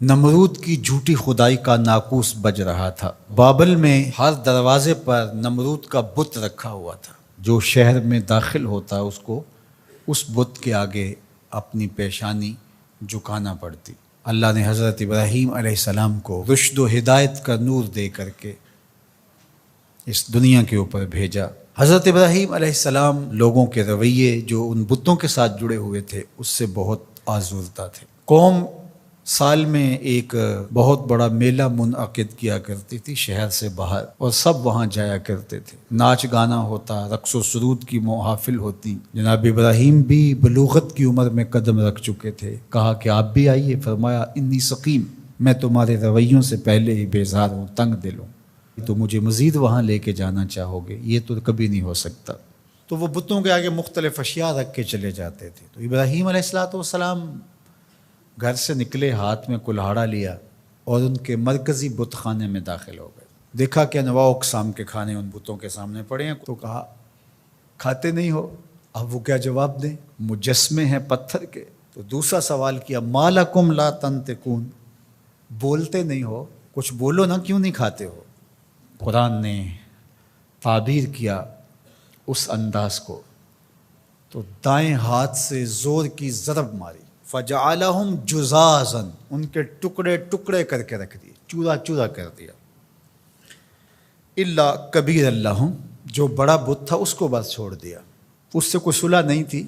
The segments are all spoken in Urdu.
نمرود کی جھوٹی خدائی کا ناقوس بج رہا تھا۔ بابل میں ہر دروازے پر نمرود کا بت رکھا ہوا تھا۔ جو شہر میں داخل ہوتا اس کو اس بت کے آگے اپنی پیشانی جھکانا پڑتی۔ اللہ نے حضرت ابراہیم علیہ السلام کو رشد و ہدایت کا نور دے کر کے اس دنیا کے اوپر بھیجا۔ حضرت ابراہیم علیہ السلام لوگوں کے رویے جو ان بتوں کے ساتھ جڑے ہوئے تھے اس سے بہت آزردہ تھے۔ قوم سال میں ایک بہت بڑا میلہ منعقد کیا کرتی تھی شہر سے باہر، اور سب وہاں جایا کرتے تھے۔ ناچ گانا ہوتا، رقص و سرود کی محافل ہوتی۔ جناب ابراہیم بھی بلوغت کی عمر میں قدم رکھ چکے تھے۔ کہا کہ آپ بھی آئیے۔ فرمایا انی سقیم، میں تمہارے رویوں سے پہلے ہی بیزار ہوں، تنگ دل ہوں، تو مجھے مزید وہاں لے کے جانا چاہو گے؟ یہ تو کبھی نہیں ہو سکتا۔ تو وہ بتوں کے آگے مختلف اشیاء رکھ کے چلے جاتے تھے۔ تو ابراہیم علیہ السلام گھر سے نکلے، ہاتھ میں کلہاڑا لیا اور ان کے مرکزی بت خانے میں داخل ہو گئے۔ دیکھا کہ انواع و اقسام کے کھانے ان بتوں کے سامنے پڑے ہیں، تو کہا کھاتے نہیں ہو؟ اب وہ کیا جواب دیں؟ مجسمے ہیں پتھر کے۔ تو دوسرا سوال کیا، ما لکم لا تنطقون، بولتے نہیں ہو؟ کچھ بولو نا، کیوں نہیں کھاتے ہو؟ قرآن نے تعبیر کیا اس انداز کو، تو دائیں ہاتھ سے زور کی ضرب ماری، فجعلہم جزازا، ان کے ٹکڑے ٹکڑے کر کے رکھ دیے، چورا چورا کر دیا۔ الا کبیر لہم، جو بڑا بت تھا اس کو بس چھوڑ دیا، اس سے کوئی صلح نہیں تھی۔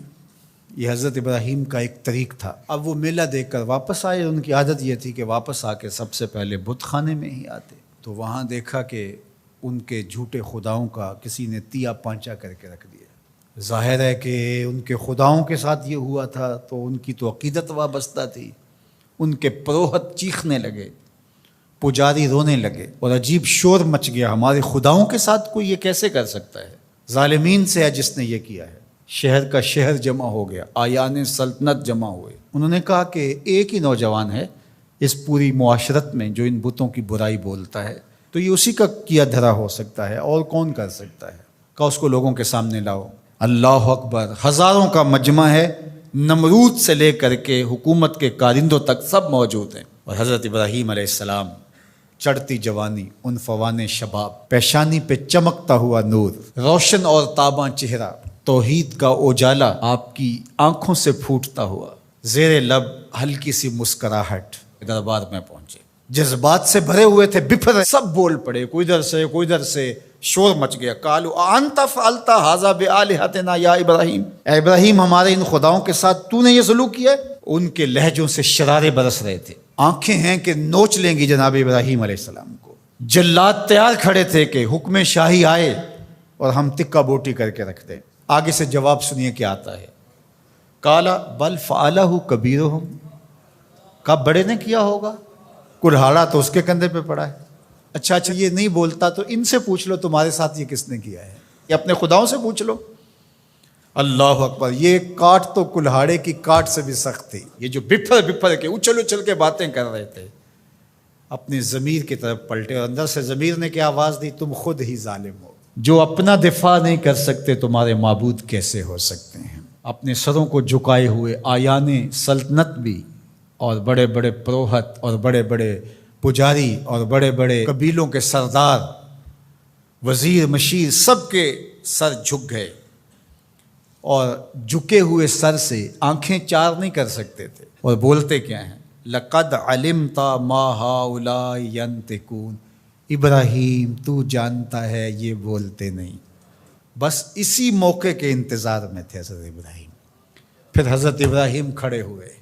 یہ حضرت ابراہیم کا ایک طریق تھا۔ اب وہ میلہ دیکھ کر واپس آئے۔ ان کی عادت یہ تھی کہ واپس آ کے سب سے پہلے بت خانے میں ہی آتے۔ تو وہاں دیکھا کہ ان کے جھوٹے خداؤں کا کسی نے تیا پانچا کر کے رکھ دیا۔ ظاہر ہے کہ ان کے خداؤں کے ساتھ یہ ہوا تھا تو ان کی تو عقیدت وابستہ تھی۔ ان کے پروہت چیخنے لگے، پجاری رونے لگے، اور عجیب شور مچ گیا، ہمارے خداؤں کے ساتھ کوئی یہ کیسے کر سکتا ہے؟ ظالمین سے ہے جس نے یہ کیا ہے۔ شہر کا شہر جمع ہو گیا، آیان سلطنت جمع ہوئے۔ انہوں نے کہا کہ ایک ہی نوجوان ہے اس پوری معاشرت میں جو ان بتوں کی برائی بولتا ہے، تو یہ اسی کا کیا دھرا ہو سکتا ہے، اور کون کر سکتا ہے؟ کہا اس کو لوگوں کے سامنے لاؤ۔ اللہ اکبر، ہزاروں کا مجمع ہے، نمرود سے لے کر کے حکومت کے کارندوں تک سب موجود ہیں۔ اور حضرت ابراہیم علیہ السلام، چڑھتی جوانی، عنفوان شباب، پیشانی پہ چمکتا ہوا نور، روشن اور تاباں چہرہ، توحید کا اجالا آپ کی آنکھوں سے پھوٹتا ہوا، زیر لب ہلکی سی مسکراہٹ، دربار میں پہنچے۔ جذبات سے بھرے ہوئے تھے، بفر سب بول پڑے، کوئی ادھر سے شور مچ گیا۔ قالوا انت فعلت ھذا بآلہتنا یا ابراہیم، اے ابراہیم ہمارے ان خداؤں کے ساتھ تو نے یہ سلوک کیا ہے؟ ان کے لہجوں سے شرارے برس رہے تھے، آنکھیں ہیں کہ نوچ لیں گی جناب ابراہیم علیہ السلام کو۔ جلاد تیار کھڑے تھے کہ حکم شاہی آئے اور ہم تکہ بوٹی کر کے رکھ دیں۔ آگے سے جواب سنیے کیا آتا ہے۔ قال بل فعلہ کبیرہم، کب بڑے نے کیا ہوگا، کلہاڑا تو اس کے کندھے پہ پڑا ہے۔ اچھا یہ نہیں بولتا تو ان سے پوچھ لو تمہارے ساتھ یہ کس نے کیا ہے، یہ اپنے خداؤں سے پوچھ لو۔ اللہ اکبر، یہ کاٹ تو کلہاڑے کی کاٹ سے بھی سخت تھی۔ یہ جو بفر کے اچھل کے باتیں کر رہے تھے، اپنے ضمیر کی طرف پلٹے، اور اندر سے ضمیر نے کیا آواز دی، تم خود ہی ظالم ہو، جو اپنا دفاع نہیں کر سکتے تمہارے معبود کیسے ہو سکتے ہیں؟ اپنے سروں کو جھکائے ہوئے آیان سلطنت بھی، اور بڑے بڑے پروہت، اور بڑے بڑے پجاری، اور بڑے بڑے قبیلوں کے سردار، وزیر مشیر، سب کے سر جھک گئے، اور جھکے ہوئے سر سے آنکھیں چار نہیں کر سکتے تھے، اور بولتے کیا ہیں، لقد علمت ما هؤلاء ينطقون، ابراہیم تو جانتا ہے یہ بولتے نہیں۔ بس اسی موقع کے انتظار میں تھے حضرت ابراہیم۔ پھر حضرت ابراہیم کھڑے ہوئے،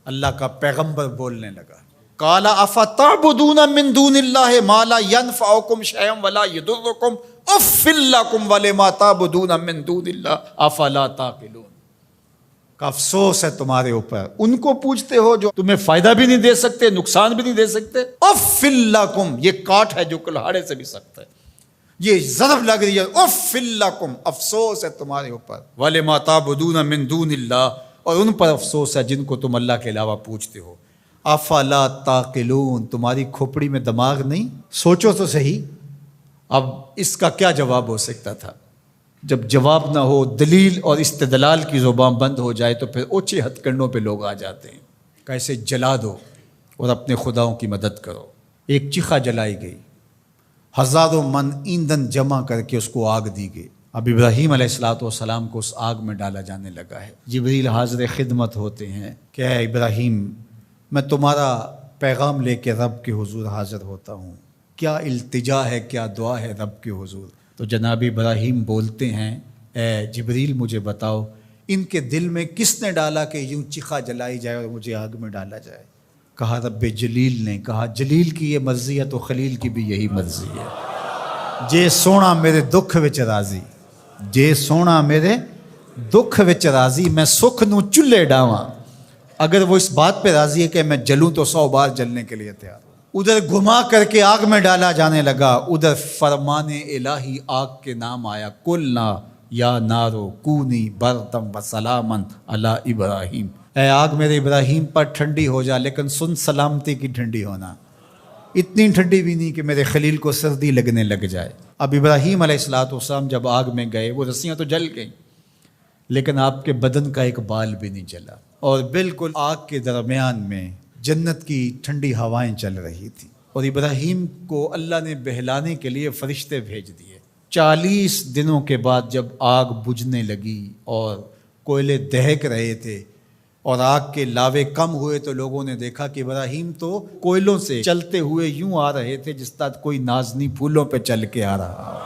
اللہ کا پیغمبر بولنے لگا، قال افتعبدون من دون اللہ ما لا ينفعکم شیئا ولا یضرکم اف لکم ولما تعبدون من دون اللہ افلا تعقلون۔ کا افسوس ہے تمہارے اوپر، ان کو پوچھتے ہو جو تمہیں فائدہ بھی نہیں دے سکتے، نقصان بھی نہیں دے سکتے۔ اف لکم، یہ کاٹ ہے جو کلہاڑے سے بھی سخت ہے، یہ ضرب لگ رہی ہے، اف لکم، افسوس ہے تمہارے اوپر، ولما تعبدون من دون اللہ، اور ان پر افسوس ہے جن کو تم اللہ کے علاوہ پوچھتے ہو۔ افلا تعقلون، تمہاری کھوپڑی میں دماغ نہیں؟ سوچو تو صحیح، اب اس کا کیا جواب ہو سکتا تھا؟ جب جواب نہ ہو، دلیل اور استدلال کی زبان بند ہو جائے تو پھر اوچھے ہتھ کنڈوں پہ لوگ آ جاتے ہیں، کیسے جلا دو، اور اپنے خداؤں کی مدد کرو۔ ایک چیخا جلائی گئی، ہزاروں من ایندھن جمع کر کے اس کو آگ دی گئی۔ اب ابراہیم علیہ السلام کو اس آگ میں ڈالا جانے لگا ہے۔ جبریل حاضر خدمت ہوتے ہیں کہ اے ابراہیم، میں تمہارا پیغام لے کے رب کے حضور حاضر ہوتا ہوں، کیا التجا ہے، کیا دعا ہے رب کے حضور؟ تو جناب ابراہیم بولتے ہیں اے جبریل مجھے بتاؤ ان کے دل میں کس نے ڈالا کہ یوں چیخا جلائی جائے اور مجھے آگ میں ڈالا جائے؟ کہا رب جلیل نے۔ کہا جلیل کی یہ مرضی ہے تو خلیل کی بھی یہی مرضی ہے۔ جے سونا میرے دکھ وچ راضی، جے سونا میرے دکھ وچ راضی، میں سکھ نو چلے ڈاواں۔ اگر وہ اس بات پہ راضی ہے کہ میں جلوں تو 100 بار جلنے کے لیے تیار۔ ادھر گھما کر کے آگ میں ڈالا جانے لگا، ادھر فرمان الہی آگ کے نام آیا، قلنا یا نارو کونی بردم و سلامن علی ابراہیم۔ اے آگ میرے ابراہیم پر ٹھنڈی ہو جا، لیکن سن سلامتی کی ٹھنڈی ہونا، اتنی ٹھنڈی بھی نہیں کہ میرے خلیل کو سردی لگنے لگ جائے۔ اب ابراہیم علیہ السلام جب آگ میں گئے، وہ رسیاں تو جل گئیں لیکن آپ کے بدن کا ایک بال بھی نہیں جلا، اور بالکل آگ کے درمیان میں جنت کی ٹھنڈی ہوائیں چل رہی تھیں، اور ابراہیم کو اللہ نے بہلانے کے لیے فرشتے بھیج دیے۔ 40 دنوں کے بعد جب آگ بجھنے لگی اور کوئلے دہک رہے تھے اور آگ کے لاوے کم ہوئے، تو لوگوں نے دیکھا کہ ابراہیم تو کوئلوں سے چلتے ہوئے یوں آ رہے تھے جس طرح کوئی نازنی پھولوں پہ چل کے آ رہا ہو۔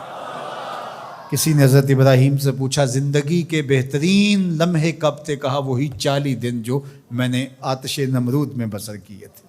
کسی نے حضرت ابراہیم سے پوچھا زندگی کے بہترین لمحے کب تھے؟ کہا وہی 40 دن جو میں نے آتش نمرود میں بسر کیے تھے۔